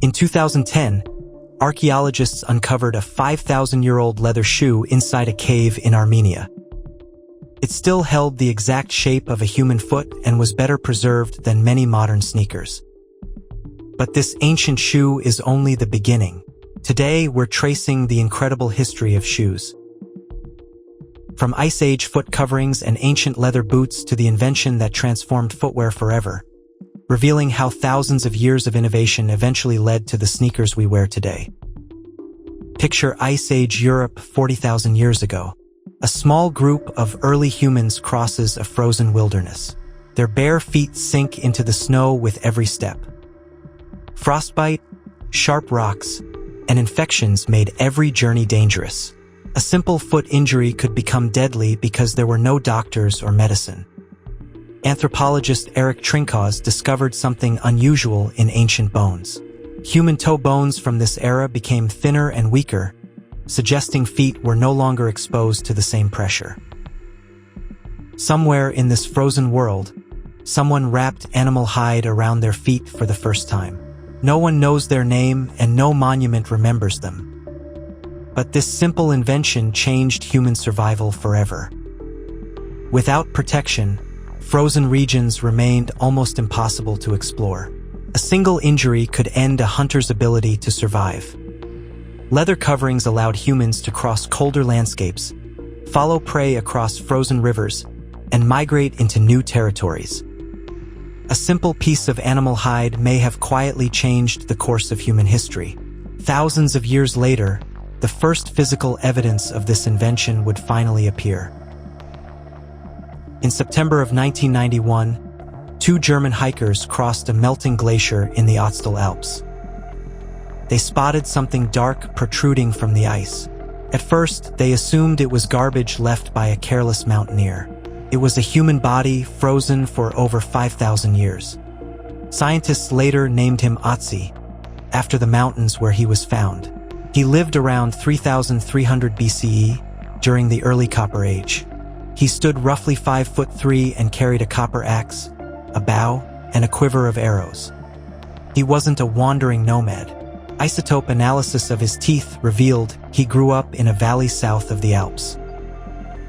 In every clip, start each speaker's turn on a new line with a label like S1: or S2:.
S1: In 2010, archaeologists uncovered a 5,000-year-old leather shoe inside a cave in Armenia. It still held the exact shape of a human foot and was better preserved than many modern sneakers. But this ancient shoe is only the beginning. Today, we're tracing the incredible history of shoes. From Ice Age foot coverings and ancient leather boots to the invention that transformed footwear forever, revealing how thousands of years of innovation eventually led to the sneakers we wear today. Picture Ice Age Europe 40,000 years ago. A small group of early humans crosses a frozen wilderness. Their bare feet sink into the snow with every step. Frostbite, sharp rocks, and infections made every journey dangerous. A simple foot injury could become deadly because there were no doctors or medicine. Anthropologist Eric Trinkaus discovered something unusual in ancient bones. Human toe bones from this era became thinner and weaker, suggesting feet were no longer exposed to the same pressure. Somewhere in this frozen world, someone wrapped animal hide around their feet for the first time. No one knows their name and no monument remembers them. But this simple invention changed human survival forever. Without protection, frozen regions remained almost impossible to explore. A single injury could end a hunter's ability to survive. Leather coverings allowed humans to cross colder landscapes, follow prey across frozen rivers, and migrate into new territories. A simple piece of animal hide may have quietly changed the course of human history. Thousands of years later, the first physical evidence of this invention would finally appear. In September of 1991, two German hikers crossed a melting glacier in the Ötzi Alps. They spotted something dark protruding from the ice. At first, they assumed it was garbage left by a careless mountaineer. It was a human body frozen for over 5,000 years. Scientists later named him Otzi, after the mountains where he was found. He lived around 3,300 BCE during the early Copper Age. He stood roughly 5'3" and carried a copper axe, a bow, and a quiver of arrows. He wasn't a wandering nomad. Isotope analysis of his teeth revealed he grew up in a valley south of the Alps.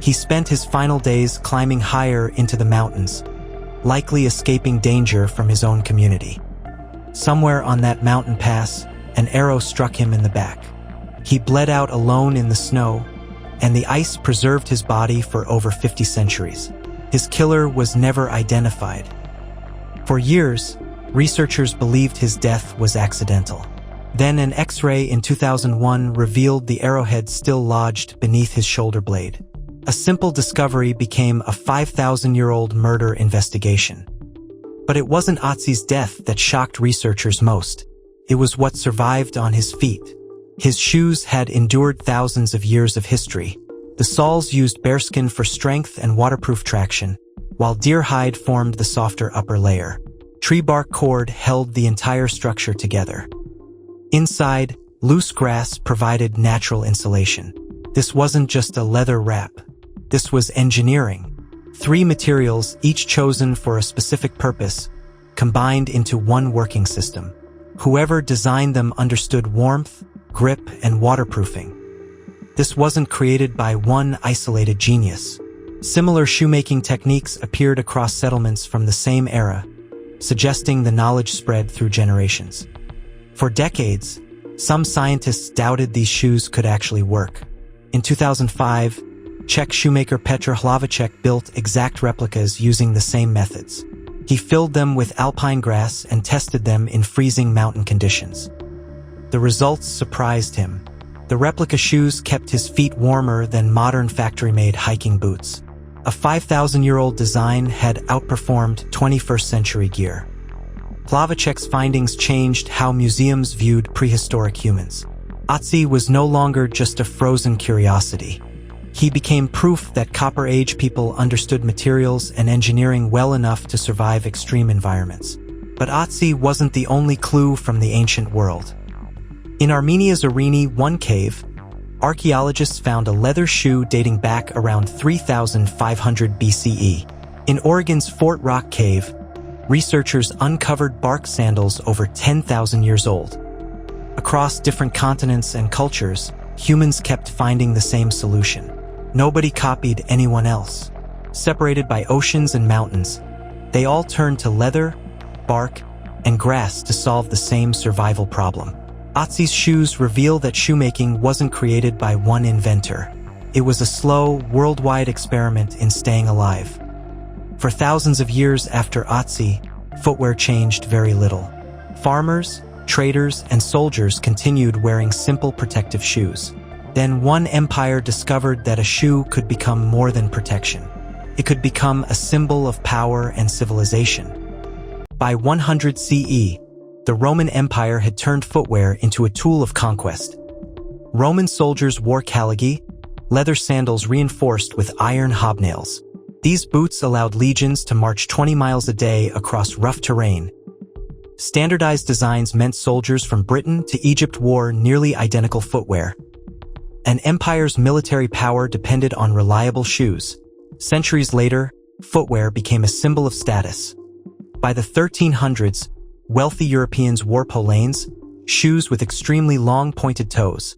S1: He spent his final days climbing higher into the mountains, likely escaping danger from his own community. Somewhere on that mountain pass, an arrow struck him in the back. He bled out alone in the snow, and the ice preserved his body for over 50 centuries. His killer was never identified. For years, researchers believed his death was accidental. Then an X-ray in 2001 revealed the arrowhead still lodged beneath his shoulder blade. A simple discovery became a 5,000-year-old murder investigation. But it wasn't Otzi's death that shocked researchers most. It was what survived on his feet. His shoes had endured thousands of years of history. The soles used bearskin for strength and waterproof traction, while deer hide formed the softer upper layer. Tree bark cord held the entire structure together. Inside, loose grass provided natural insulation. This wasn't just a leather wrap. This was engineering. 3 materials, each chosen for a specific purpose, combined into one working system. Whoever designed them understood warmth, grip, and waterproofing. This wasn't created by one isolated genius. Similar shoemaking techniques appeared across settlements from the same era, suggesting the knowledge spread through generations. For decades, some scientists doubted these shoes could actually work. In 2005, Czech shoemaker Petr Hlavacek built exact replicas using the same methods. He filled them with alpine grass and tested them in freezing mountain conditions. The results surprised him. The replica shoes kept his feet warmer than modern factory-made hiking boots. A 5,000-year-old design had outperformed 21st-century gear. Hlavacek's findings changed how museums viewed prehistoric humans. Otzi was no longer just a frozen curiosity. He became proof that Copper Age people understood materials and engineering well enough to survive extreme environments. But Otzi wasn't the only clue from the ancient world. In Armenia's Arini 1 cave, archaeologists found a leather shoe dating back around 3,500 BCE. In Oregon's Fort Rock Cave, researchers uncovered bark sandals over 10,000 years old. Across different continents and cultures, humans kept finding the same solution. Nobody copied anyone else. Separated by oceans and mountains, they all turned to leather, bark, and grass to solve the same survival problem. Otzi's shoes reveal that shoemaking wasn't created by one inventor. It was a slow, worldwide experiment in staying alive. For thousands of years after Otzi, footwear changed very little. Farmers, traders, and soldiers continued wearing simple protective shoes. Then one empire discovered that a shoe could become more than protection. It could become a symbol of power and civilization. By 100 CE, the Roman Empire had turned footwear into a tool of conquest. Roman soldiers wore caligae, leather sandals reinforced with iron hobnails. These boots allowed legions to march 20 miles a day across rough terrain. Standardized designs meant soldiers from Britain to Egypt wore nearly identical footwear. An empire's military power depended on reliable shoes. Centuries later, footwear became a symbol of status. By the 1300s, wealthy Europeans wore polanes, shoes with extremely long pointed toes.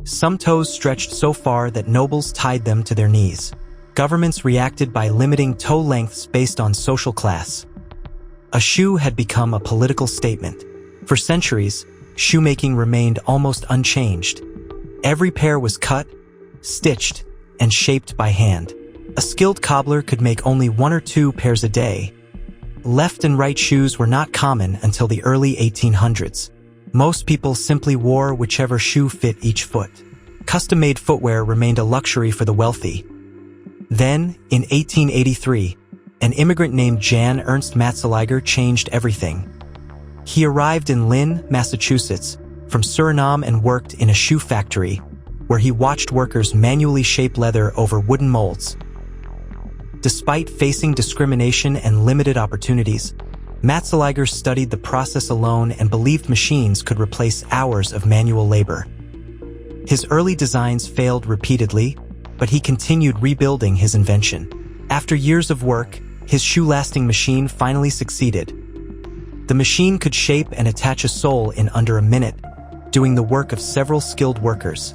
S1: Some toes stretched so far that nobles tied them to their knees. Governments reacted by limiting toe lengths based on social class. A shoe had become a political statement. For centuries, shoemaking remained almost unchanged. Every pair was cut, stitched, and shaped by hand. A skilled cobbler could make only 1 or 2 pairs a day. Left and right shoes were not common until the early 1800s. Most people simply wore whichever shoe fit each foot. Custom-made footwear remained a luxury for the wealthy. Then, in 1883, an immigrant named Jan Ernst Matzeliger changed everything. He arrived in Lynn, Massachusetts, from Suriname and worked in a shoe factory, where he watched workers manually shape leather over wooden molds. Despite facing discrimination and limited opportunities, Matzeliger studied the process alone and believed machines could replace hours of manual labor. His early designs failed repeatedly, but he continued rebuilding his invention. After years of work, his shoe-lasting machine finally succeeded. The machine could shape and attach a sole in under a minute, doing the work of several skilled workers.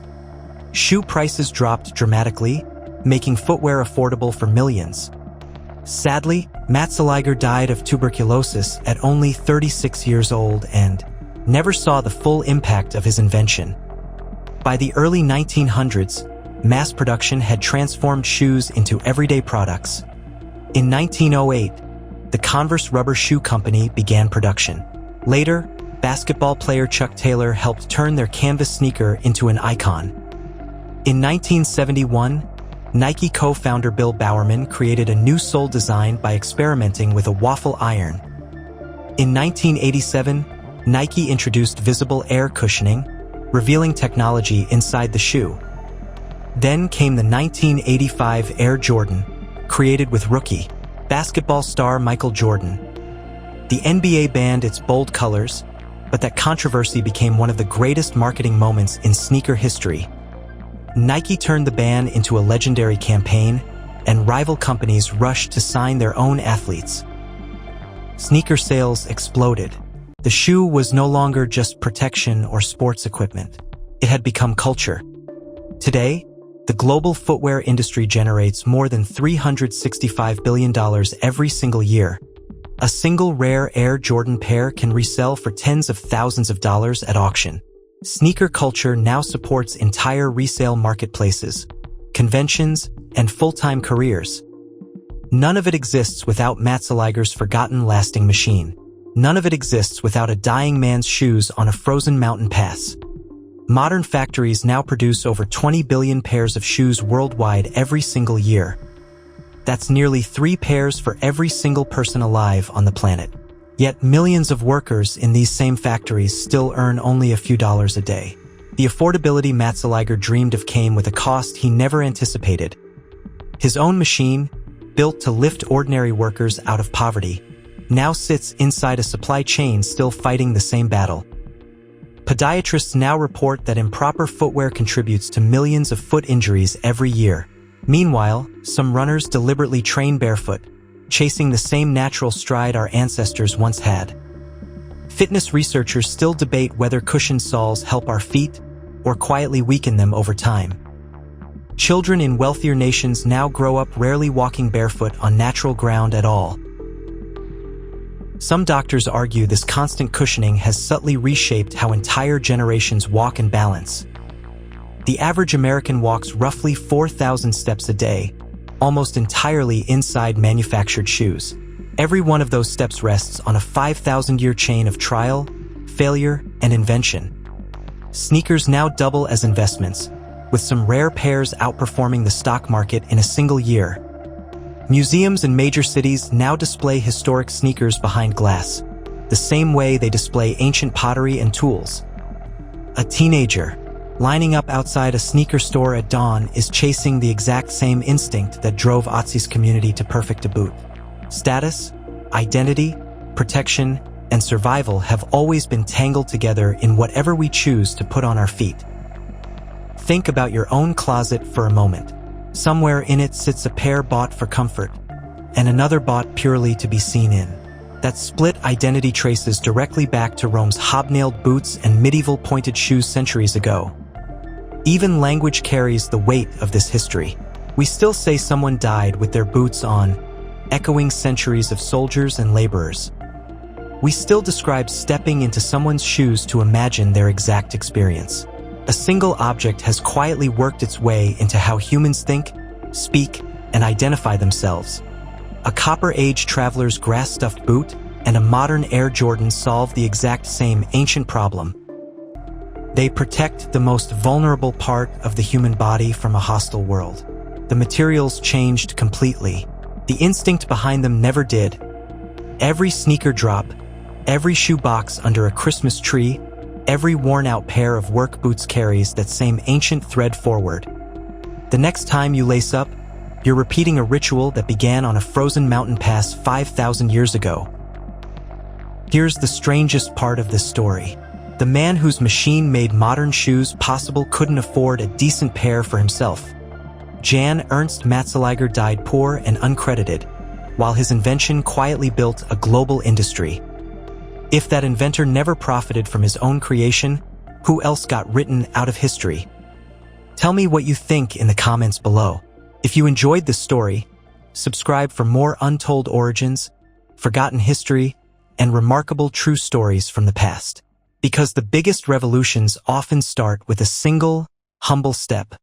S1: Shoe prices dropped dramatically, making footwear affordable for millions. Sadly, Matzeliger died of tuberculosis at only 36 years old and never saw the full impact of his invention. By the early 1900s, mass production had transformed shoes into everyday products. In 1908, the Converse rubber shoe company began production. Later, basketball player Chuck Taylor helped turn their canvas sneaker into an icon. In 1971, Nike co-founder Bill Bowerman created a new sole design by experimenting with a waffle iron. In 1987, Nike introduced visible air cushioning, revealing technology inside the shoe. Then came the 1985 Air Jordan, created with rookie basketball star Michael Jordan. The NBA banned its bold colors, but that controversy became one of the greatest marketing moments in sneaker history. Nike turned the ban into a legendary campaign, and rival companies rushed to sign their own athletes. Sneaker sales exploded. The shoe was no longer just protection or sports equipment. It had become culture. Today, the global footwear industry generates more than $365 billion every single year. A single rare Air Jordan pair can resell for tens of thousands of dollars at auction. Sneaker culture now supports entire resale marketplaces, conventions, and full-time careers. None of it exists without Matzeliger's forgotten lasting machine. None of it exists without a dying man's shoes on a frozen mountain pass. Modern factories now produce over 20 billion pairs of shoes worldwide every single year. That's nearly 3 pairs for every single person alive on the planet. Yet millions of workers in these same factories still earn only a few dollars a day. The affordability Matzeliger dreamed of came with a cost he never anticipated. His own machine, built to lift ordinary workers out of poverty, now sits inside a supply chain still fighting the same battle. Podiatrists now report that improper footwear contributes to millions of foot injuries every year. Meanwhile, some runners deliberately train barefoot, chasing the same natural stride our ancestors once had. Fitness researchers still debate whether cushioned soles help our feet or quietly weaken them over time. Children in wealthier nations now grow up rarely walking barefoot on natural ground at all. Some doctors argue this constant cushioning has subtly reshaped how entire generations walk and balance. The average American walks roughly 4,000 steps a day, almost entirely inside manufactured shoes. Every one of those steps rests on a 5,000-year chain of trial, failure, and invention. Sneakers now double as investments, with some rare pairs outperforming the stock market in a single year. Museums in major cities now display historic sneakers behind glass, the same way they display ancient pottery and tools. A teenager, lining up outside a sneaker store at dawn, is chasing the exact same instinct that drove Ötzi's community to perfect a boot. Status, identity, protection, and survival have always been tangled together in whatever we choose to put on our feet. Think about your own closet for a moment. Somewhere in it sits a pair bought for comfort, and another bought purely to be seen in. That split identity traces directly back to Rome's hobnailed boots and medieval pointed shoes centuries ago. Even language carries the weight of this history. We still say someone died with their boots on, echoing centuries of soldiers and laborers. We still describe stepping into someone's shoes to imagine their exact experience. A single object has quietly worked its way into how humans think, speak, and identify themselves. A Copper Age traveler's grass-stuffed boot and a modern Air Jordan solve the exact same ancient problem. They protect the most vulnerable part of the human body from a hostile world. The materials changed completely. The instinct behind them never did. Every sneaker drop, every shoe box under a Christmas tree, every worn-out pair of work boots carries that same ancient thread forward. The next time you lace up, you're repeating a ritual that began on a frozen mountain pass 5,000 years ago. Here's the strangest part of this story. The man whose machine made modern shoes possible couldn't afford a decent pair for himself. Ernst Matzeliger died poor and uncredited, while his invention quietly built a global industry. If that inventor never profited from his own creation, who else got written out of history? Tell me what you think in the comments below. If you enjoyed this story, subscribe for more untold origins, forgotten history, and remarkable true stories from the past. Because the biggest revolutions often start with a single, humble step.